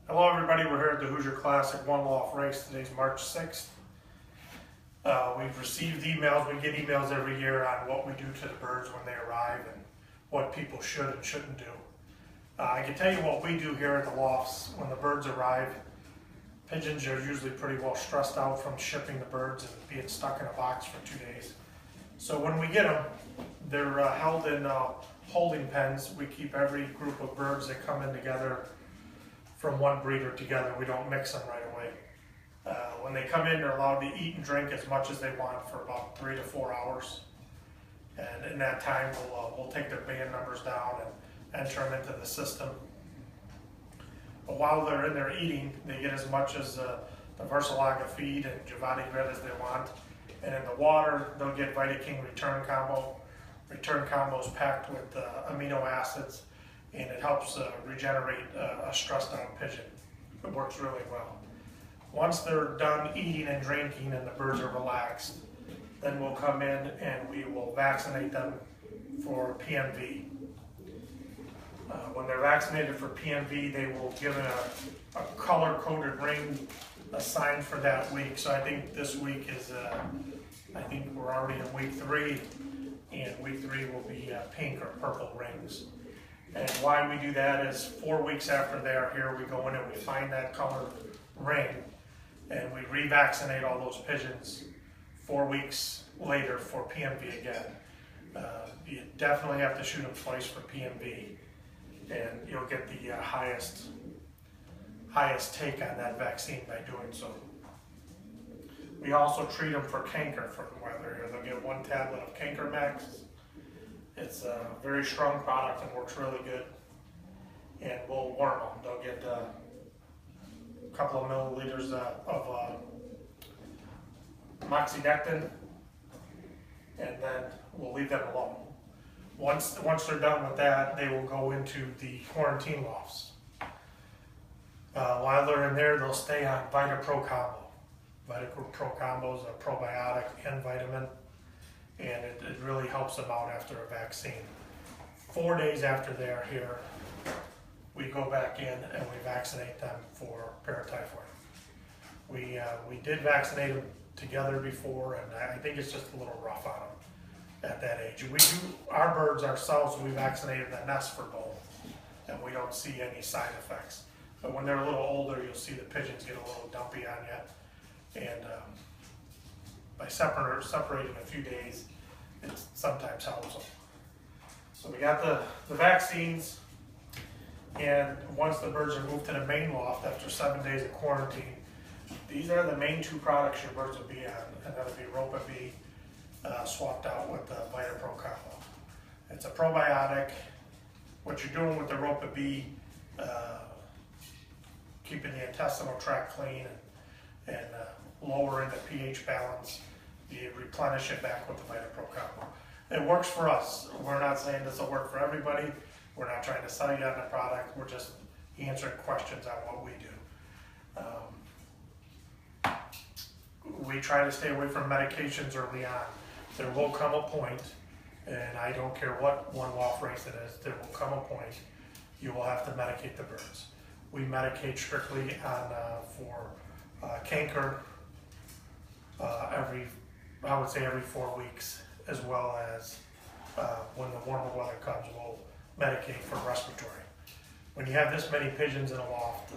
Hello everybody, we're here at the Hoosier Classic one-loft race. Today's March 6th. We've received emails, we get emails every year on what we do to the birds when they arrive and what people should and shouldn't do. I can tell you what we do here at the lofts when the birds arrive. Pigeons are usually pretty well stressed out from shipping the birds and being stuck in a box for 2 days. So when we get them, they're held in holding pens. We keep every group of birds that come in together from one breeder together. We don't mix them right away. When they come in, they're allowed to eat and drink as much as they want for about 3 to 4 hours. And in that time, we'll take their band numbers down and enter them into the system. But while they're in there eating, they get as much as the Versilaga feed and Giovanni bread as they want. And in the water, they'll get Vitaking Return Combo. Return Combo is packed with amino acids, and it helps regenerate a stressed out pigeon. It works really well. Once they're done eating and drinking and the birds are relaxed, then we'll come in and we will vaccinate them for PMV. When they're vaccinated for PMV, they will give a color-coded ring assigned for that week. So I think this week is, I think we're already in week 3, and week 3 will be pink or purple rings. And why we do that is 4 weeks after they're here, we go in and we find that colored ring and we revaccinate all those pigeons 4 weeks later for PMV again. You definitely have to shoot them twice for PMV, and you'll get the highest take on that vaccine by doing so. We also treat them for canker for the weather here. They'll get 1 tablet of Canker Max. It's a very strong product and works really good. And we'll worm them. They'll get a couple of milliliters of moxidectin, and then we'll leave them alone. Once they're done with that, they will go into the quarantine lofts. While they're in there, they'll stay on VitaPro Combo. VitaPro Combo is a probiotic and vitamin, and it really helps them out after a vaccine. 4 days after they're here, we go back in and we vaccinate them for paratyphoid. We did vaccinate them together before, and I think it's just a little rough on them at that age. We do our birds ourselves. We vaccinated the nest for both, and we don't see any side effects. But when they're a little older, you'll see the pigeons get a little dumpy on you, and by separating a few days, it sometimes helps them. So we got the vaccines, and once the birds are moved to the main loft after 7 days of quarantine, these are the main 2 products your birds will be on, and that'll be Ropa B swapped out with the VitaPro Combo. It's a probiotic. What you're doing with the Ropa B, keeping the intestinal tract clean and lowering the pH balance, you replenish it back with the VitaPro Combo. It works for us. We're not saying this will work for everybody. We're not trying to sell you on the product. We're just answering questions on what we do. We try to stay away from medications early on. There will come a point, and I don't care what one-loft race it is, there will come a point you will have to medicate the birds. We medicate strictly on for canker I would say every 4 weeks, as well as when the warmer weather comes, we'll medicate for respiratory. When you have this many pigeons in a loft,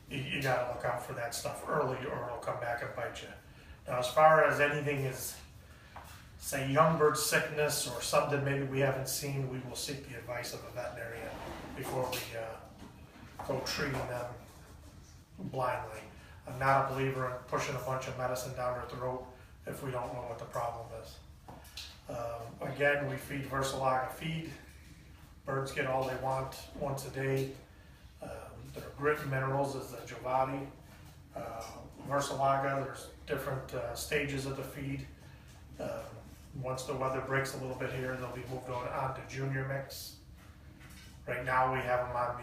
you gotta look out for that stuff early, or it'll come back and bite you. Now, as far as anything is, say, young bird sickness or something maybe we haven't seen, we will seek the advice of a veterinarian before we go treating them blindly. I'm not a believer in pushing a bunch of medicine down their throat if we don't know what the problem is. Again, we feed Versilaga feed. Birds get all they want once a day. Their grit and minerals is the Giovanni. Versilaga, there's different stages of the feed. Once the weather breaks a little bit here, they'll be moved on to junior mix. Right now we have them on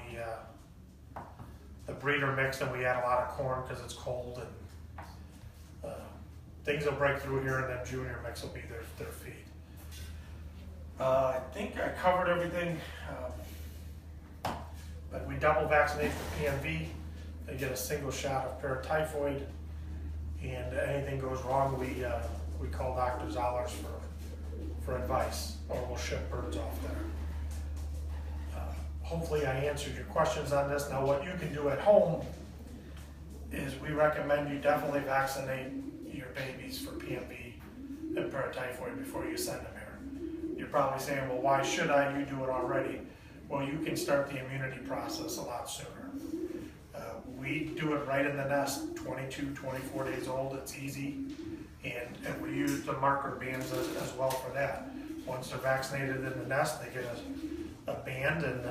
the breeder mix, and we add a lot of corn because it's cold, and things will break through here, and then junior mix will be their feed. I think I covered everything. But we double vaccinate for PMV. They get a single shot of paratyphoid, and anything goes wrong, we call Dr. Zollers for advice, or we'll ship birds off there. Hopefully I answered your questions on this. Now what you can do at home is we recommend you definitely vaccinate your babies for PMV and paratyphoid before you send them here. You're probably saying, well, why should I? You do it already. Well, you can start the immunity process a lot sooner. We do it right in the nest, 22, 24 days old. It's easy, and we use the marker bands as well for that. Once they're vaccinated in the nest, they get a band, and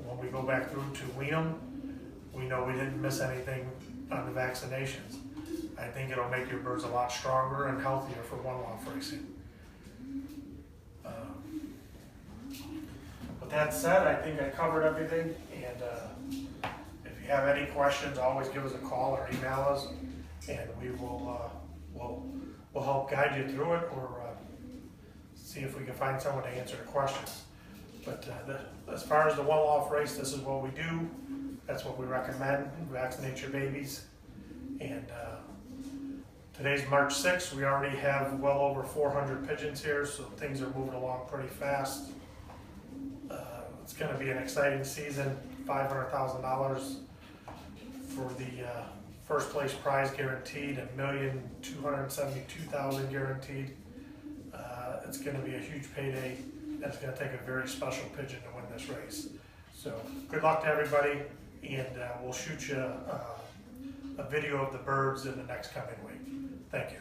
when we go back through to wean them, we know we didn't miss anything on the vaccinations. I think it'll make your birds a lot stronger and healthier for one-off racing. With that said, I think I covered everything, and if you have any questions, always give us a call or email us, and we will we'll help guide you through it, or see if we can find someone to answer the questions. But as far as the one-off race, this is what we do. That's what we recommend. Vaccinate your babies. And today's March 6th. We already have well over 400 pigeons here, so things are moving along pretty fast. It's going to be an exciting season. $500,000 for the first place prize guaranteed, $1,272,000 guaranteed. It's going to be a huge payday, and it's going to take a very special pigeon to win this race. So good luck to everybody, and we'll shoot you a video of the birds in the next coming week. Thank you.